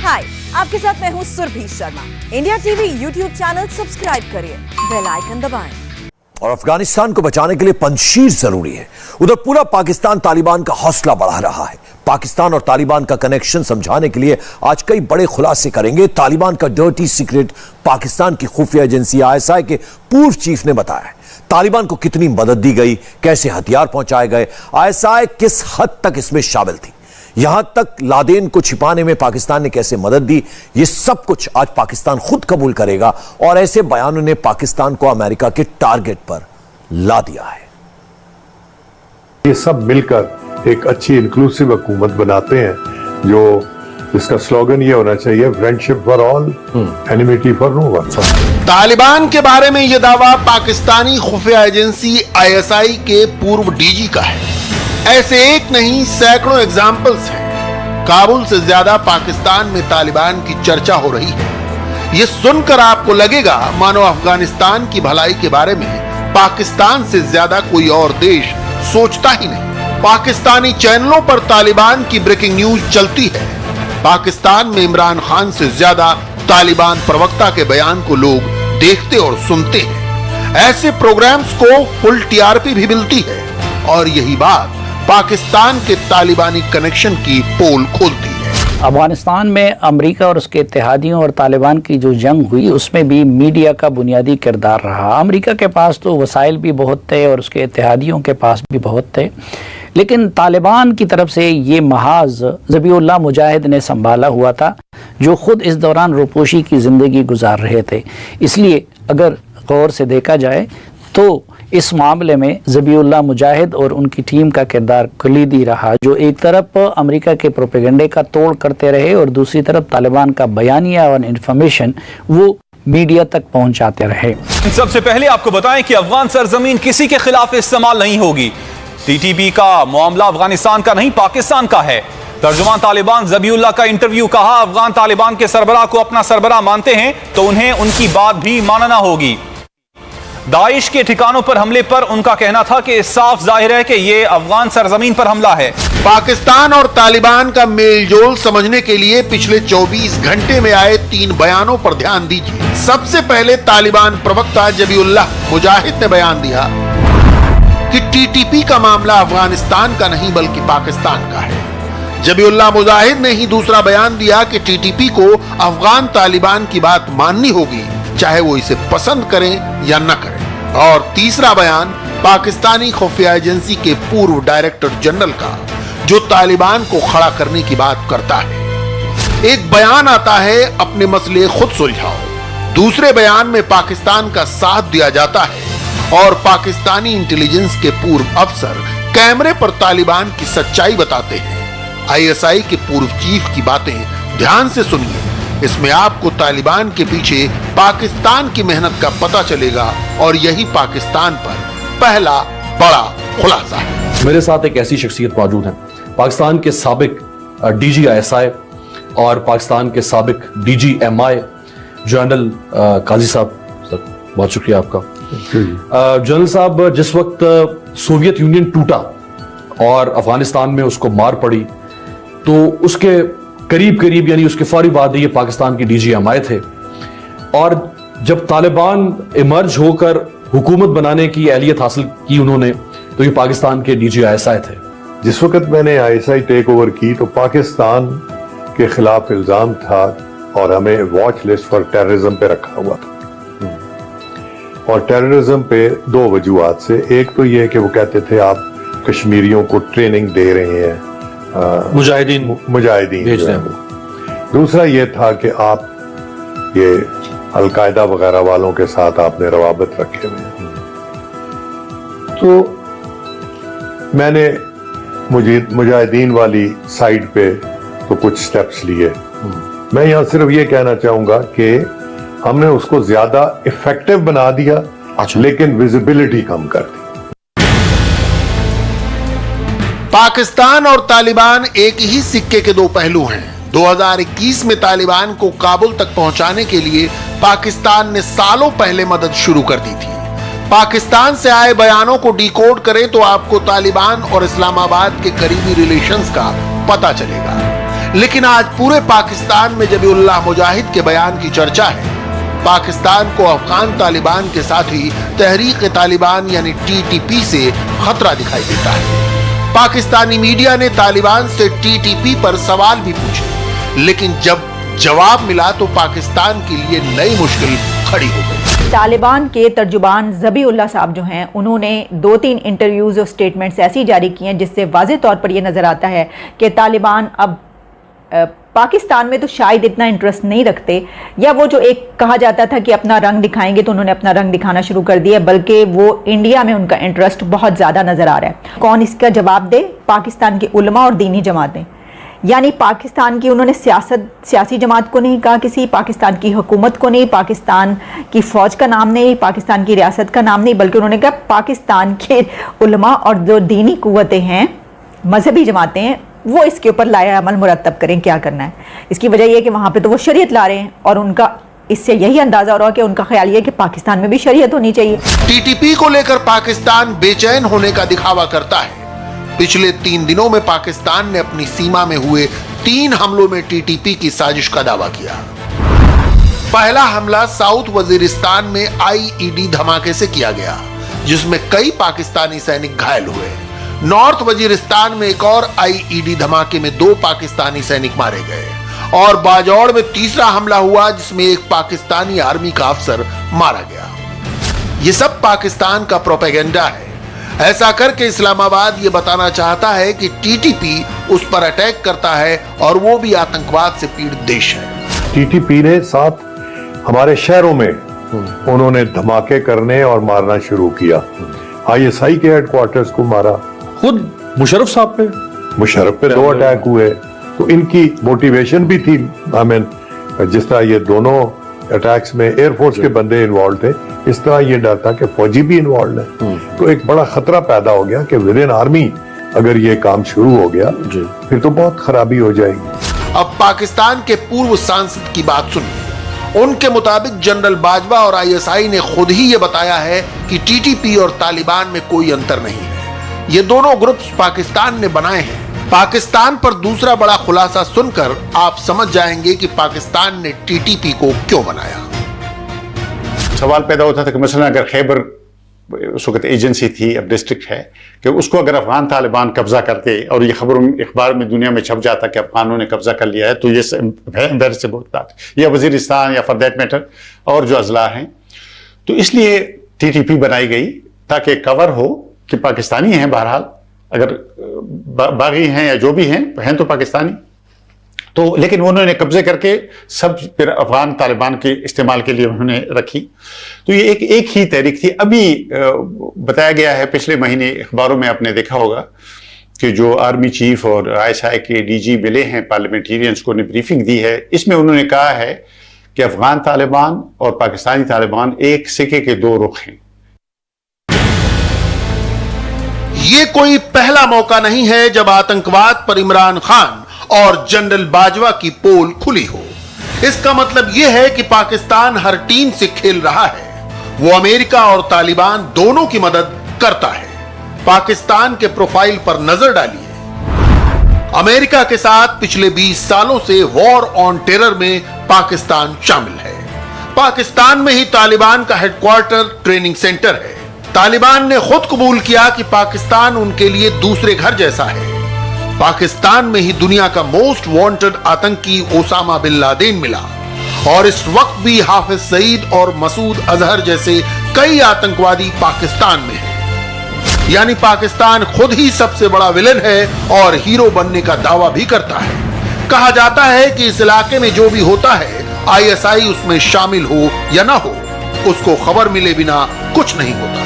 हाय, आपके साथ मैं हूँ Surabhi Sharma. India TV YouTube channel subscribe करिए, बेल आइकन दबाएं। और अफगानिस्तान को बचाने के लिए पंजशीर जरूरी है। उधर पूरा पाकिस्तान तालिबान का हौसला बढ़ा रहा है। पाकिस्तान और तालिबान का कनेक्शन समझाने के लिए आज कई बड़े खुलासे करेंगे। तालिबान का डर्टी सीक्रेट पाकिस्तान की खुफिया एजेंसी ISI के पूर्व चीफ ने बताया। तालिबान को कितनी मदद दी गई, कैसे हथियार पहुंचाए गए, ISI किस हद तक इसमें शामिल थी, यहां तक लादेन को छिपाने में पाकिस्तान ने कैसे मदद दी, ये सब कुछ आज पाकिस्तान खुद कबूल करेगा। और ऐसे बयानों ने पाकिस्तान को अमेरिका के टारगेट पर ला दिया है। ये सब मिलकर एक अच्छी इंक्लूसिव हुकूमत बनाते हैं, जो इसका स्लोगन ये होना चाहिए, friendship for all, enmity for no one. Taliban के बारे में यह दावा पाकिस्तानी खुफिया एजेंसी ISI के पूर्व DG का है। ऐसे एक नहीं सैकड़ों एग्जाम्पल्स हैं। काबुल से ज्यादा पाकिस्तान में तालिबान की चर्चा हो रही है। यह सुनकर आपको लगेगा मानो अफगानिस्तान की भलाई के बारे में पाकिस्तान से ज्यादा कोई और देश सोचता ही नहीं। पाकिस्तानी चैनलों पर तालिबान की ब्रेकिंग न्यूज चलती है। पाकिस्तान में इमरान खान से ज्यादा तालिबान प्रवक्ता के बयान को लोग देखते और सुनते हैं। ऐसे प्रोग्राम्स को फुल TRP भी मिलती है और यही बात पाकिस्तान के तालिबानी कनेक्शन की पोल खोलती है। अफगानिस्तान में अमेरिका और उसके इत्तेहादियों और तालिबान की जो जंग हुई, उसमें भी मीडिया का बुनियादी किरदार रहा। अमेरिका के पास तो वसाइल भी बहुत थे और उसके इत्तेहादियों के पास भी बहुत थे, लेकिन तालिबान की तरफ से ये महाज ज़बीउल्लाह मुजाहिद ने संभाला हुआ था, जो खुद इस दौरान रूपोशी की ज़िंदगी गुजार रहे थे। इसलिए अगर गौर से देखा जाए तो इस मामले में ज़बीउल्लाह मुजाहिद और उनकी टीम का किरदार कलीदी रहा, जो एक तरफ अमेरिका के प्रोपेगेंडे का तोड़ करते रहे और दूसरी तरफ तालिबान का बयानिया और इन्फॉर्मेशन वो मीडिया तक पहुंचाते रहे। सबसे पहले आपको बताएं कि अफगान सरजमीन किसी के खिलाफ इस्तेमाल नहीं होगी। TTP का मामला अफगानिस्तान का नहीं, पाकिस्तान का है। तर्जुमान तालिबान ज़बीउल्लाह का इंटरव्यू। कहा, अफगान तालिबान के सरबराह को अपना सरबराह मानते हैं तो उन्हें उनकी बात भी मानना होगी। दाइश के ठिकानों पर हमले पर उनका कहना था कि साफ जाहिर है कि यह अफगान सरजमीन पर हमला है। पाकिस्तान और तालिबान का मेलजोल समझने के लिए पिछले 24 घंटे में आए 3 बयानों पर ध्यान दीजिए। सबसे पहले तालिबान प्रवक्ता ज़बीउल्लाह मुजाहिद ने बयान दिया कि TTP का मामला अफगानिस्तान का नहीं बल्कि पाकिस्तान का है। ज़बीउल्लाह मुजाहिद ने ही दूसरा बयान दिया कि TTP को अफगान तालिबान की बात माननी होगी, चाहे वो इसे पसंद करें या न करें। और तीसरा बयान पाकिस्तानी खुफिया एजेंसी के पूर्व डायरेक्टर जनरल का, जो तालिबान को खड़ा करने की बात करता है। एक बयान आता है, अपने मसले खुद सुलझाओ। दूसरे बयान में पाकिस्तान का साथ दिया जाता है और पाकिस्तानी इंटेलिजेंस के पूर्व अफसर कैमरे पर तालिबान की सच्चाई बताते हैं। ISI के पूर्व चीफ की बातें ध्यान से सुनिए। इसमें आपको तालिबान के पीछे पाकिस्तान की मेहनत का पता चलेगा और यही पाकिस्तान पर पहला बड़ा खुलासा है। मेरे साथ एक ऐसी शख्सियत मौजूद है, पाकिस्तान के साबिक DG ISI और पाकिस्तान के साबिक DG MI जनरल काजी साहब। सर, बहुत शुक्रिया आपका। जनरल साहब, जिस वक्त सोवियत यूनियन टूटा और अफगानिस्तान में उसको मार पड़ी, तो उसके करीब यानी उसके फौरी बाद ये पाकिस्तान की DG MI थे। और जब तालिबान इमर्ज होकर हुकूमत बनाने की एहलियत हासिल की उन्होंने, तो ये पाकिस्तान के DG ISI थे। जिस वक्त मैंने ISI टेक ओवर की तो पाकिस्तान के खिलाफ इल्जाम था और हमें वॉच लिस्ट फॉर टेररिज्म पे रखा हुआ था। और टेररिज्म पे 2 वजूहात से, एक तो ये कि वो कहते थे आप कश्मीरियों को ट्रेनिंग दे रहे हैं, मुजाहिदीन भेज रहे हैं। दूसरा ये था कि आप ये अलकायदा वगैरह वालों के साथ आपने रवाबत रखे हुए हैं। तो मैंने मुजाहिदीन वाली साइड पे तो कुछ स्टेप्स लिए। मैं यहां सिर्फ ये कहना चाहूंगा कि हमने उसको ज्यादा इफेक्टिव बना दिया, लेकिन विजिबिलिटी कम कर दी। पाकिस्तान और तालिबान एक ही सिक्के के 2 पहलू हैं। 2021 में तालिबान को काबुल तक पहुंचाने के लिए पाकिस्तान ने सालों पहले मदद शुरू कर दी थी। पाकिस्तान से आए बयानों को डिकोड करें तो आपको तालिबान और इस्लामाबाद के करीबी रिलेशंस का पता चलेगा। लेकिन आज पूरे पाकिस्तान में जबीउल्लाह मुजाहिद के बयान की चर्चा है। पाकिस्तान को अफगान तालिबान के साथ ही तहरीक तालिबान यानी टीटीपी से खतरा दिखाई देता है। पाकिस्तानी मीडिया ने तालिबान से टीटीपी पर सवाल भी पूछे, लेकिन जब जवाब मिला तो पाकिस्तान के लिए नई मुश्किल खड़ी हो गई। तालिबान के तर्जुमान ज़बीउल्लाह साहब जो हैं, उन्होंने 2-3 इंटरव्यूज़ और स्टेटमेंट्स ऐसी जारी की हैं जिससे वाज़ेह तौर पर यह नज़र आता है कि तालिबान अब पाकिस्तान में तो शायद इतना इंटरेस्ट नहीं रखते, या वो जो एक कहा जाता था कि अपना रंग दिखाएंगे तो उन्होंने अपना रंग दिखाना शुरू कर दिया, बल्कि वो इंडिया में उनका इंटरेस्ट बहुत ज़्यादा नज़र आ रहा है। कौन इसका जवाब दे? पाकिस्तान के उलमा और दीनी जमातें। यानी पाकिस्तान की उन्होंने सियासी जमात को नहीं कहा, किसी पाकिस्तान की हुकूमत को नहीं, पाकिस्तान की फ़ौज का नाम नहीं, पाकिस्तान की रियासत का नाम नहीं, बल्कि उन्होंने कहा पाकिस्तान के उलमा और जो दीनी कुव्वतें हैं, मजहबी जमातें हैं, वो इसके ऊपर लाया अमल मुरतब करें, क्या करना है। इसकी वजह यह कि वहाँ पे तो वो शरीयत ला रहे हैं और उनका इससे यही अंदाजा हो रहा है कि उनका ख्याल ये कि पाकिस्तान में भी शरीयत होनी चाहिए। टीटीपी को लेकर पाकिस्तान बेचैन होने का दिखावा करता है। पिछले 3 दिनों में पाकिस्तान ने अपनी सीमा में हुए 3 हमलों में टीटीपी की साजिश का दावा किया। पहला हमला साउथ वजीरिस्तान में आईईडी धमाके से किया गया, जिसमें कई पाकिस्तानी सैनिक घायल हुए। नॉर्थ वजीरिस्तान में एक और आईईडी धमाके में 2 पाकिस्तानी सैनिक मारे गए और बाजौड़ में तीसरा हमला हुआ, जिसमें एक पाकिस्तानी आर्मी का अफसर मारा गया। यह सब पाकिस्तान का प्रोपेगेंडा है। ऐसा करके इस्लामाबाद ये बताना चाहता है कि टीटीपी उस पर अटैक करता है और वो भी आतंकवाद से पीड़ित देश है। टीटीपी ने 7 हमारे शहरों में उन्होंने धमाके करने और मारना शुरू किया। आईएसआई के हेडक्वार्टर्स को मारा, खुद मुशर्रफ साहब पे, मुशर्रफ पे 2 अटैक हुए। तो इनकी मोटिवेशन भी थी, जिस तरह ये दोनों अटैक्स में एयरफोर्स के बंदे इन्वॉल्व थे, इस तरह ये डर था कि फौजी भी इन्वॉल्व है। तो एक बड़ा खतरा पैदा हो गया कि विद इन आर्मी अगर ये काम शुरू हो गया फिर तो बहुत खराबी हो जाएगी। अब पाकिस्तान के पूर्व सांसद की बात सुनिए। उनके मुताबिक जनरल बाजवा और आईएसआई ने खुद ही ये बताया है कि टीटीपी और तालिबान में कोई अंतर नहीं है। ये दोनों ग्रुप्स पाकिस्तान ने बनाए हैं। पाकिस्तान पर दूसरा बड़ा खुलासा सुनकर आप समझ जाएंगे कि पाकिस्तान ने टीटीपी को क्यों बनाया। सवाल पैदा होता था कि मसलन अगर खैबर उस वक्त एजेंसी थी, अब डिस्ट्रिक्ट है, कि उसको अगर अफगान तालिबान कब्जा करते और ये खबर अखबार में दुनिया में छप जाता कि अफगानों ने कब्जा कर लिया है, तो ये एम्बैरेसिंग बात, या वजीरिस्तान या फॉर दैट मैटर और जो अजला हैं। तो इसलिए टीटीपी बनाई गई ताकि कवर हो कि पाकिस्तानी हैं, बहरहाल अगर बागी हैं या जो भी हैं तो पाकिस्तानी। तो लेकिन उन्होंने कब्जे करके सब फिर अफगान तालिबान के इस्तेमाल के लिए उन्होंने रखी। तो ये एक ही तहरीक थी। अभी बताया गया है, पिछले महीने अखबारों में आपने देखा होगा कि जो आर्मी चीफ और आईएसआई के डीजी मिले हैं पार्लियामेंटेरियंस को, ने ब्रीफिंग दी है। इसमें उन्होंने कहा है कि अफगान तालिबान और पाकिस्तानी तालिबान एक सिक्के के 2 रुख हैं। ये कोई पहला मौका नहीं है जब आतंकवाद पर इमरान खान और जनरल बाजवा की पोल खुली हो। इसका मतलब यह है कि पाकिस्तान हर टीम से खेल रहा है। वो अमेरिका और तालिबान दोनों की मदद करता है। पाकिस्तान के प्रोफाइल पर नजर डालिए। अमेरिका के साथ पिछले 20 सालों से वॉर ऑन टेरर में पाकिस्तान शामिल है। पाकिस्तान में ही तालिबान का हेडक्वार्टर, ट्रेनिंग सेंटर है। तालिबान ने खुद कबूल किया कि पाकिस्तान उनके लिए दूसरे घर जैसा है। पाकिस्तान में ही दुनिया का मोस्ट वांटेड आतंकी ओसामा बिन लादेन मिला और इस वक्त भी हाफिज सईद और मसूद अजहर जैसे कई आतंकवादी पाकिस्तान में हैं। यानी पाकिस्तान खुद ही सबसे बड़ा विलन है और हीरो बनने का दावा भी करता है। कहा जाता है कि इस इलाके में जो भी होता है, आईएसआई उसमें शामिल हो या ना हो, उसको खबर मिले बिना कुछ नहीं होता।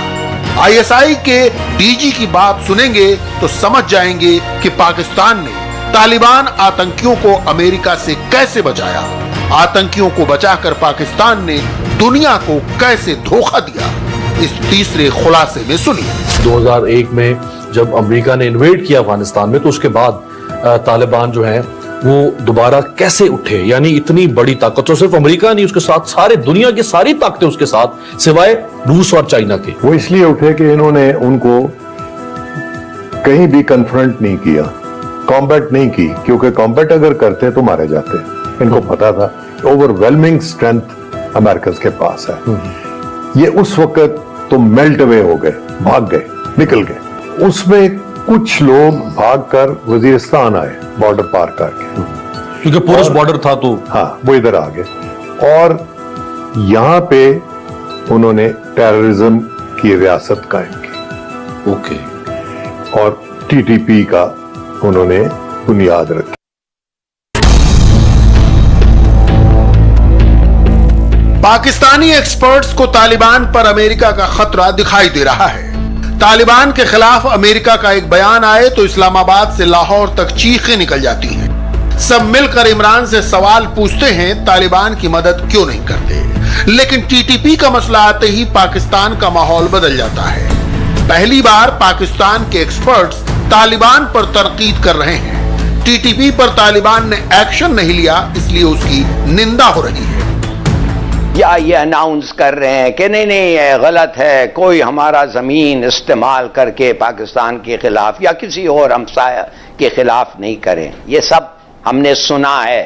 आईएसआई के डीजी की बात सुनेंगे तो समझ जाएंगे कि पाकिस्तान ने तालिबान आतंकियों को अमेरिका से कैसे बचाया। आतंकियों को बचाकर पाकिस्तान ने दुनिया को कैसे धोखा दिया, इस तीसरे खुलासे में सुनिए। 2001 में जब अमेरिका ने इन्वेड किया अफगानिस्तान में, तो उसके बाद तालिबान जो है वो दोबारा कैसे उठे। यानी इतनी बड़ी ताकत, तो सिर्फ अमेरिका नहीं, उसके साथ सारे दुनिया की सारी ताकतें उसके साथ, सिवाय रूस और चाइना के। वो इसलिए उठे कि इन्होंने उनको कहीं भी कन्फ्रंट नहीं किया, कॉम्बैट नहीं की, क्योंकि कॉम्बैट अगर करते तो मारे जाते। इनको पता था ओवरवेलमिंग स्ट्रेंथ अमेरिकन के पास है। ये उस वक्त तो मेल्ट अवे हो गए, भाग गए, निकल गए। उसमें कुछ लोग भागकर वजीरिस्तान आए, बॉर्डर पार करके, क्योंकि पोरस बॉर्डर था तो हाँ वो इधर आ गए और यहां पे उन्होंने टेररिज्म की रियासत कायम की। ओके। और टीटीपी का उन्होंने बुनियाद रखी। पाकिस्तानी एक्सपर्ट्स को तालिबान पर अमेरिका का खतरा दिखाई दे रहा है। तालिबान के खिलाफ अमेरिका का एक बयान आए तो इस्लामाबाद से लाहौर तक चीखें निकल जाती हैं। सब मिलकर इमरान से सवाल पूछते हैं, तालिबान की मदद क्यों नहीं करते। लेकिन टीटीपी का मसला आते ही पाकिस्तान का माहौल बदल जाता है। पहली बार पाकिस्तान के एक्सपर्ट्स तालिबान पर तनकीद कर रहे हैं। टीटीपी पर तालिबान ने एक्शन नहीं लिया, इसलिए उसकी निंदा हो रही है। या ये अनाउंस कर रहे हैं कि नहीं नहीं ये गलत है, कोई हमारा जमीन इस्तेमाल करके पाकिस्तान के खिलाफ या किसी और हमसाया के खिलाफ नहीं करें। ये सब हमने सुना है,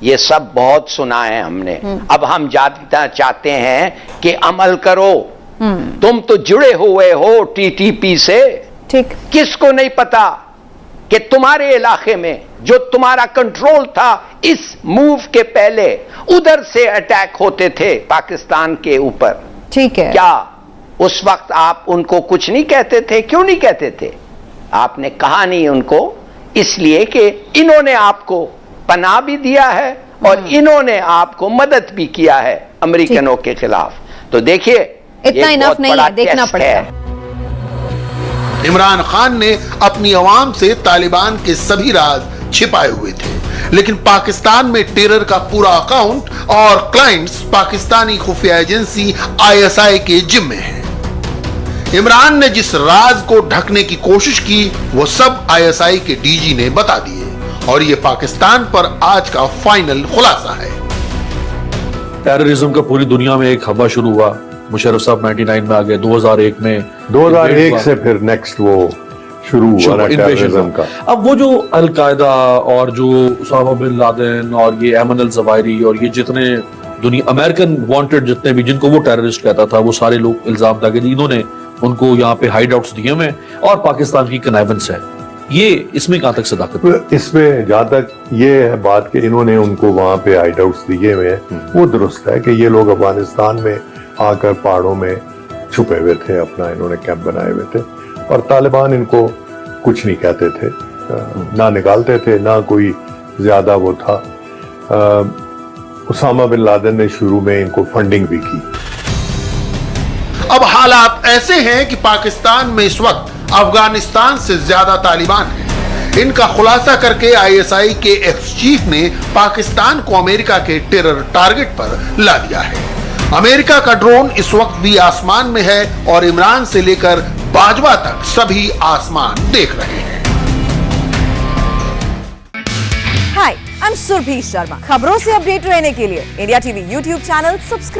ये सब बहुत सुना है हमने। अब हम जानना चाहते हैं कि अमल करो। तुम तो जुड़े हुए हो टीटीपी से, ठीक। किसको नहीं पता कि तुम्हारे इलाके में जो तुम्हारा कंट्रोल था, इस मूव के पहले उधर से अटैक होते थे पाकिस्तान के ऊपर। ठीक है। क्या उस वक्त आप उनको कुछ नहीं कहते थे? क्यों नहीं कहते थे? आपने कहा नहीं उनको, इसलिए कि इन्होंने आपको पनाह भी दिया है और इन्होंने आपको मदद भी किया है अमेरिकनों के खिलाफ। तो देखिए इतना इनफ नहीं है, देखना पड़ेगा। इमरान खान ने अपनी अवाम से तालिबान के सभी राज छिपाए हुए थे, लेकिन पाकिस्तान में टेरर का पूरा अकाउंट और क्लाइंट्स पाकिस्तानी खुफिया एजेंसी आईएसआई के जिम्मे हैं। इमरान ने जिस राज को ढकने की कोशिश की वो सब आईएसआई के डीजी ने बता दिए और ये पाकिस्तान पर आज का फाइनल खुलासा है। टेररिज्म का पूरी दुनिया में एक हवा शुरू हुआ। मुशर्रफ साहब 99 में आ गए, 2001 में 2001 से फिर नेक्स्ट वो शुरू हुआ ना टेररिज्म का। अब वो जो अलकायदा और जो उसामा बिन लादेन और ये अमन अल जवाहिरी और ये जितने दुनिया अमेरिकन वांटेड जितने भी जिनको वो टेररिस्ट कहता था, वो सारे लोग इल्जाम था कि इन्होंने उनको यहाँ पे हाइड आउट्स दिए हुए और पाकिस्तान की कनाइवेंस है। ये इसमें कहां तक सदाकत? इसमें जहां तक ये है बात कि इन्होंने उनको वहां पे हाइड आउट्स दिए हुए हैं, वो दुरुस्त है कि ये लोग अफगानिस्तान में आकर पहाड़ों में छुपे हुए थे, अपना इन्होंने कैंप बनाए हुए थे और तालिबान इनको कुछ नहीं कहते थे, ना निकालते थे, ना कोई ज्यादा वो था। उसामा बिन लादेन ने शुरू में इनको फंडिंग भी की। अब हालात ऐसे हैं कि पाकिस्तान में इस वक्त अफगानिस्तान से ज्यादा तालिबान हैं। इनका खुलासा करके आईएसआई के एक्स चीफ ने पाकिस्तान को अमेरिका के टेरर टारगेट पर ला दिया है। अमेरिका का ड्रोन इस वक्त भी आसमान में है और इमरान से लेकर बाजवा तक सभी आसमान देख रहे हैं। हाय, आई एम सुरभि शर्मा। खबरों से अपडेट रहने के लिए India TV YouTube channel subscribe